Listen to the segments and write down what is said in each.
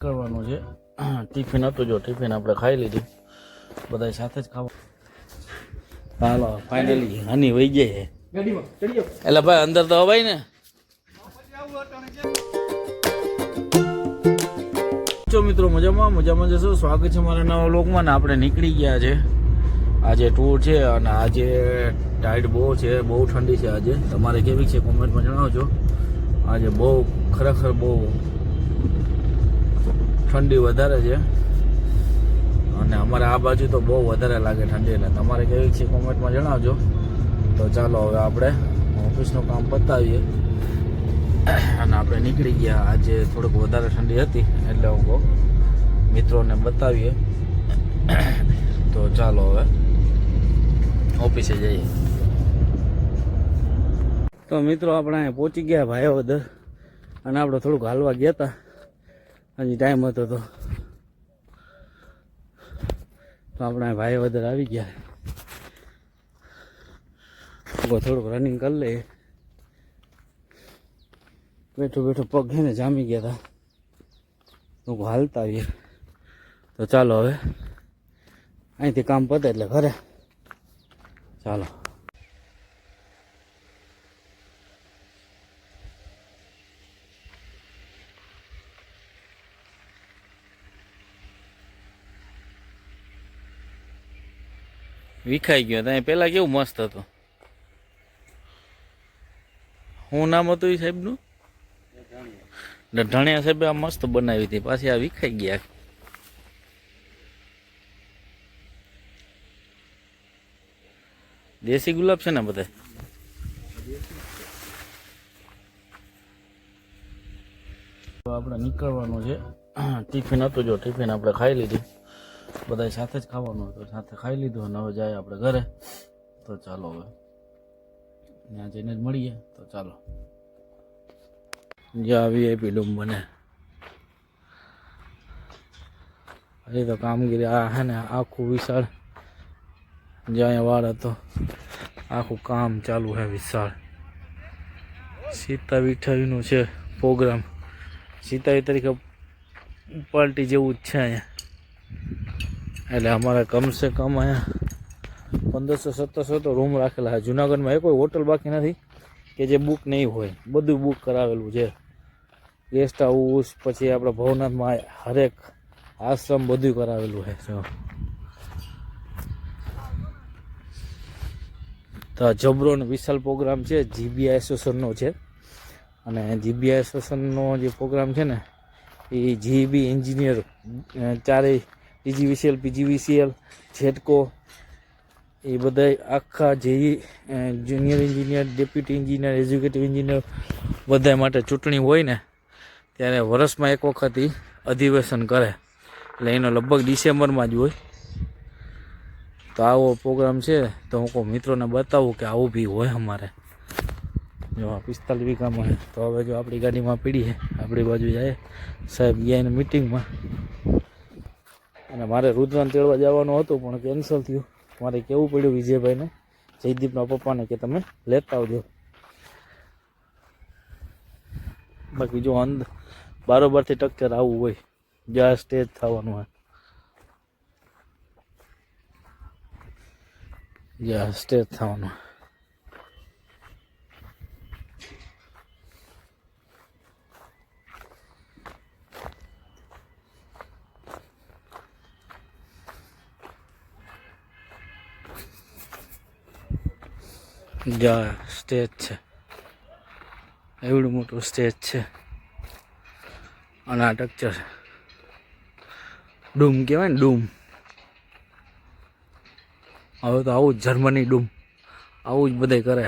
કરવાનું છે ટિફિન હતું જો ટિફિન આપણે ખાઈ લીધું બધા સાથે જ ખાવા હાલો ફાઇનલી હાની વહી જાય એટલે ભાઈ અંદર તો હવાય ને જો મિત્રો મજામાં જશો સ્વાગત છે મારા નવા વ્લોગમાં ને આપણે નીકળી ગયા છે આજે ટૂર છે અને આજે ટાઈડ બહુ છે બહુ ઠંડી છે આજે તમારે કેવી છે કોમેન્ટમાં જણાવજો આજે બહુ ખરેખર બહુ ઠંડી વધારે છે અને અમારે આ બાજુ તો બહુ વધારે લાગે ઠંડી એટલે તમારે કેવી છે કોમેન્ટમાં જણાવજો તો ચાલો હવે આપણે ઓફિસનું કામ પતાવીએ અને આપણે નીકળી ગયા આજે થોડુંક વધારે ઠંડી હતી એટલે હું કહું મિત્રોને બતાવીએ તો ચાલો હવે ઓફિસે જઈએ તો મિત્રો આપણે અહીંયા પહોંચી ગયા ભાઈઓદર અને આપણે થોડુંક હાલવા ગયા હતા હજી ટાઈમ હતો તો આપણે ભાઈઓદર આવી ગયા થોડુંક રનિંગ કરી લઈએ બેઠો પગ છે ને જામી ગયા હતા તો હાલતા આવીએ તો ચાલો હવે અહીંથી કામ પતે એટલે ઘરે ચાલો વિખાઈ ગયો ત્યાં પેલા કેવું મસ્ત હતું શું નામ હતું એ સાહેબનું ઢણિયા સાહેબે આ મસ્ત બનાવી હતી પાછી આ વિખાઈ ગયા દેશી ગુલાબ છે ને બધા આપણે નીકળવાનું છે ટિફિન હતું જો ટિફિન આપણે ખાઈ લીધું બધા સાથે જ ખાવાનું હતું સાથે ખાઈ લીધું અને હવે જાય આપણે ઘરે તો ચાલો હવે ત્યાં જઈને જ મળીએ તો ચાલો જ્યાં વીઆઈપી ડૂમ બને હજી તો કામગીરી આ હે ને આખું વિશાળ જ્યાં વાળ હતો આખું કામ ચાલુ છે વિશાળ સીતા વિઠાવીનું છે પ્રોગ્રામ સીતાવી તરીકે પાર્ટી જેવું જ છે અહીંયા એટલે અમારે કમસે કમ અહીંયા 1500-1700 તો રૂમ રાખેલા છે જુનાગઢમાં એ કોઈ હોટલ બાકી નથી કે જે બુક નહીં હોય બધું બુક કરાવેલું છે ગેસ્ટ હાઉસ પછી આપણા ભવનાથમાં હરેક આશ્રમ બધું કરાવેલું છે તો જબરો ને વિશાલ પ્રોગ્રામ છે જીબીઆઈ એસોસિએશનનો છે અને જીબીઆઈ એસોસિએશનનો જે પ્રોગ્રામ છે ને એ જીબી એન્જિનિયર ચારેય ટીજીવીસીએલ પીજીવીસીએલ જેટકો એ બધા આખા JE junior engineer deputy engineer executive engineer બધા માટે ચૂંટણી હોય ને ત્યારે વર્ષમાં એક વખત એ અધિવેશન કરે એટલે એનો લગભગ ડિસેમ્બરમાં જ હોય તો આવો પ્રોગ્રામ છે તો હું કહું મિત્રોને બતાવું કે આવું બી હોય અમારે જો 45 વીઘામાં તો હવે જો આપણી ગાડીમાં પીડીએ આપણી બાજુ જાય સાહેબ ગયા એને મિટિંગમાં અને મારે રુદ્રાન તેડવા જવાનું હતું પણ કેન્સલ થયું મારે કેવું પડ્યું વિજયભાઈને જયદીપના પપ્પાને કે તમે લેતા આવજો બાકી જો બારોબારથી ટક્કર આવવું હોય જ્યાં સ્ટેજ થવાનું હોય જ્યાં સ્ટેજ થવાનું જ્યાં સ્ટેજ છે એવડું મોટું સ્ટેજ છે અને આ સ્ટ્રક્ચર ડૂમ કહેવાય ને ડૂમ હવે તો આવું જ જર્મની ડૂમ આવું જ બધે કરે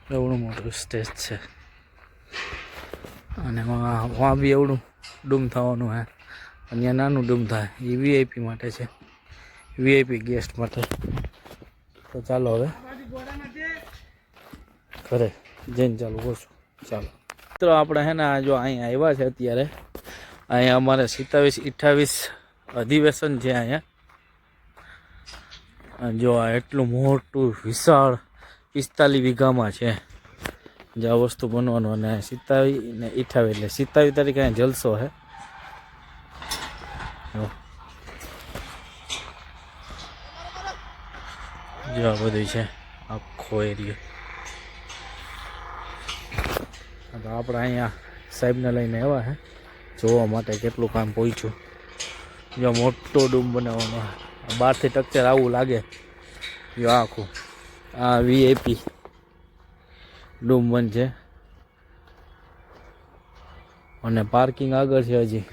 એવડું મોટું સ્ટેજ છે અને વાં બી એવડું ડૂમ થવાનું હે અને ત્યાં નાનું ડૂમ થાય એ વીઆઈપી માટે છે વીઆઈપી ગેસ્ટ માટે તો ચાલો હવે ઘરે જઈને ચાલુ કરશું ચાલો મિત્રો આપણે હે ને જો અહીંયા આવ્યા છે અત્યારે અહીંયા અમારે 27-28 અધિવેશન છે અહીંયા જો આ એટલું મોટું વિશાળ 45 વીઘામાં છે જે આ વસ્તુ બનવાનું, અને 27 ને 28 એટલે 27 તારીખે અહીંયા જલસો છે. જો આ બધું છે આખો એરિયો. તો આપણે અહીંયા સાહેબને લઈને આવ્યા છે જોવા માટે કેટલું કામ પહોંચ્યું. જો મોટો ડૂમ બનાવવાનો, બહારથી ટક્ચર આવું લાગે. જો આખું આ VIP ડૂમ બનશે અને પાર્કિંગ આગળ છે હજી.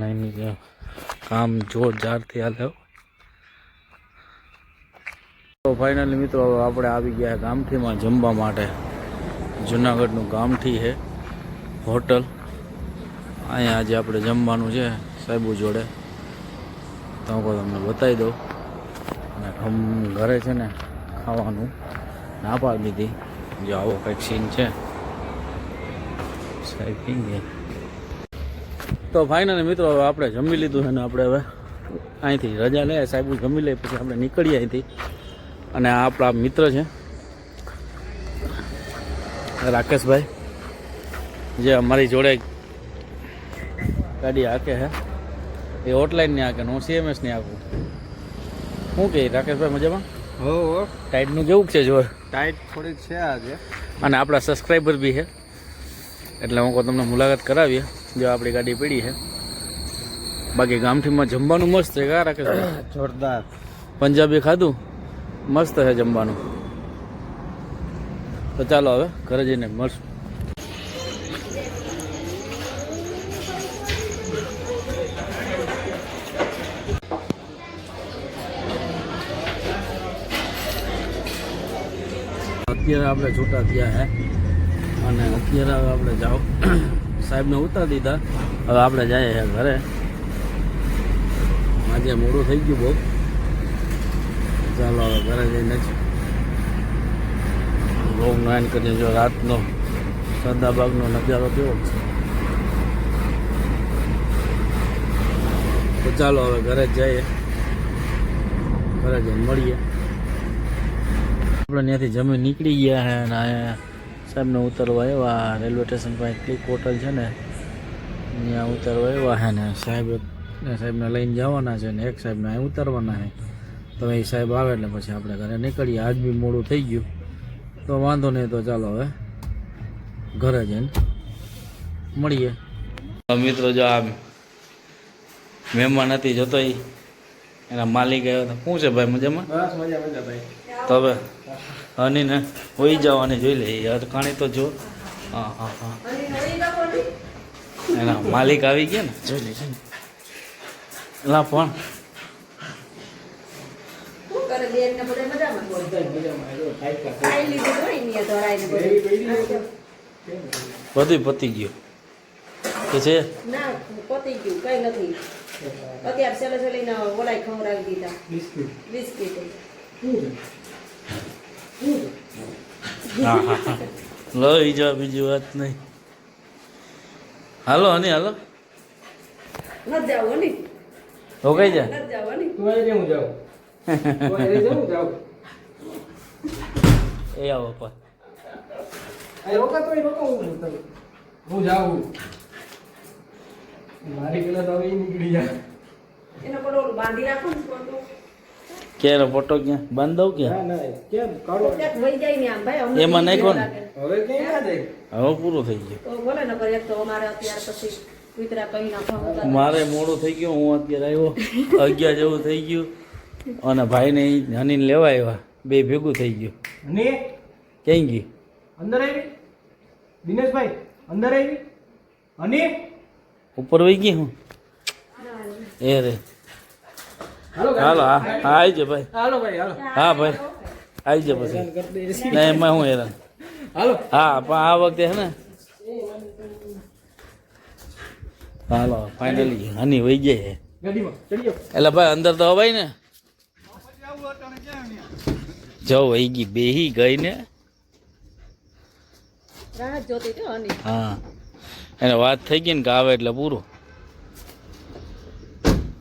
નહીં કામ જોરદારથી હાલે. તો ફાઇનલી મિત્રો આપણે આવી ગયા ગામઠીમાં જમવા માટે. જુનાગઢનું ગામઠી છે હોટલ. અહીંયા આજે આપણે જમવાનું છે સાહેબુ જોડે, તો હું તમને બતાવી દઉં. અને ઘરે છે ને ખાવાનું ના પાડી દીધી. જો આવો કંઈક સીન છે. સાહેબ પી ગયા. તો ફાઇનલી મિત્રો હવે આપણે જમી લીધું છે ને આપણે હવે અહીંથી રજા લઈએ. સાહેબુ જમી લઈએ પછી આપણે નીકળીએ અહીંથી. અને આ આપણા મિત્ર છે રાકેશભાઈ, જે અમારી જોડે ગાડી હાકે છે. એ ઓટલાઇનની હાકે, હું CMSની હાકું. શું કહે રાકેશભાઈ, મજામાં? હો ટાઈટનું કેવું છે? જો ટાઈટ થોડીક છે આજે. અને આપણા સબસ્ક્રાઈબર બી છે, એટલે હું કહું તમને મુલાકાત કરાવીએ. જો આપણી ગાડી પડી છે. બાકી ગામઠીમાં જમવાનું મસ્ત છે કા રાકેશભાઈ? જોરદાર. પંજાબી ખાધું મસ્ત છે જમવાનું. તો ચાલો હવે ઘરે જઈને મળશું. અત્યારે આપણે છૂટા થયા હે અને અત્યારે હવે આપણે જાઓ સાહેબને ઉતારી દીધા. હવે આપણે જઈએ છે ઘરે. આજે મોડું થઈ ગયું બહુ. ચાલો હવે ઘરે જઈને જ બહુ નાન કરીને જો રાતનો સદાબાગનો નજારો કેવો છે. તો ચાલો હવે ઘરે જ જઈએ, ઘરે જઈને મળીએ. આપણે ત્યાંથી જમીન નીકળી ગયા છે અને અહીંયા સાહેબને ઉતરવા આવ્યા. રેલવે સ્ટેશન પાસે ક્લિક હોટલ છે ને, ત્યાં ઉતરવા આવ્યા છે ને સાહેબને લઈને જવાના છે ને એક સાહેબને અહીં ઉતરવાના છે. તો એ સાહેબ આવે એટલે પછી આપણે ઘરે નીકળીએ. આજ બી મોડું થઈ ગયું તો વાંધો નહીં. તો ચાલો હવે ઘરે જઈને મળીએ. મિત્રો જો આ મહેમાન હતી જોતો એના માલિક આવ્યો તો શું છે ભાઈ, મજામાં? બસ મજા મજા ભાઈ. તો હવે હનીને હોઈ જવાની જોઈ લે અટકાણી તો જો. હા હા હા, એના માલિક આવી ગયા ને, જોઈ લે. એલા પણ બધું પતી ગયું કે છે? ના પતી ગયું, કઈ નથી. અત્યારે સેલે સેલીને ઓલાય ખવડાવી દીધા બિસ્કિટ. હા હા હા, લઈ જાઓ, બીજી વાત નહીં. હાલો હની હાલો. નથી જાવ ને, રોકાઈ જા. નથી જાવ ને. તું અહીં હું જાઉં. તું અહીં જાઉં. એ આવો પણ અહીં રોકાતો હોય રોકાવું હું જાઉં. મારી પેલા તો હવે નીકળી જાય. એના પર ઓલું બાંધી રાખો ને તો ક્યારે ફોટો ક્યાં બાંધવ ના ક્યાં? ના કેમ કાઢો ક્યાંક વહી જાય ને આમ ભાઈ. અમને એમાં બીક નાખો ને. લાગે. હવે ક્યાં યાદ આવી? હવે પૂરું થઈ ગયું. તો બોલે ને પર એક તો અમારે અત્યારે પછી કુતરા કઈ નાખવા. મારે મોડું થઈ ગયું. હું અત્યારે આવ્યો 11 જેવું થઈ ગયું અને ભાઈને હનીને લેવા આવ્યા. બે ભેગું થઈ ગયું. અને ક્યાં ગઈ? અંદર આવી દિનેશભાઈ, અંદર આવી. અને ઉપર વહી ગઈ હું એ રે. હાલો હાલો હા હા આવી જા ભાઈ. હાલો ભાઈ હાલો. હા ભાઈ આવી જા પછી. ના એમાં હું હેરાન. હાલો હા પણ આ વખતે હે ને હાલો ફાઇનલી હની વહી જાય છે. ગાડીમાં ચડી જાઓ. એટલે ભાઈ અંદર તો હવાય ને. જો વહી ગઈ, બેહી ગઈ ને. રાહ જોતી તો હની. હા એને વાત થઈ ગઈ ને કે આવે એટલે પૂરું.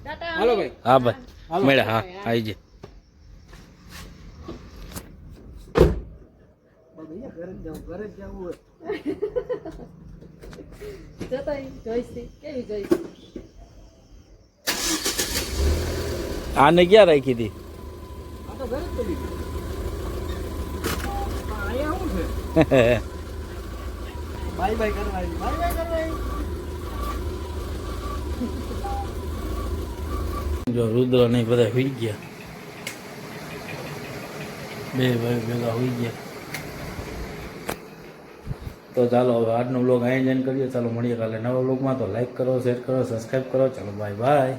ટાટા. હાલો ભાઈ. હા ભાઈ મેળા હા આવી જાય. ઘરે જ જવું હોય. જતો ઈ જોઈશી. કેવી જોઈશી? આને ક્યાં રાખી હતી? આ તો ઘરે જ પડી ગયું. અહીંયા શું છે? બાય બાય કરવા આવી. બાય બાય કરવા આવી. જો રુદ્ર ને બધા હોઈ ગયા. બે ભાઈ ભેગા હોઈ ગયા. તો ચાલો હવે આજનો વ્લોગ અહીં જ એન્ડ કરીએ. ચાલો મળીએ કાલે નવા વ્લોગમાં. તો લાઈક કરો, શેર કરો, સબસ્ક્રાઈબ કરો. ચાલો બાય બાય.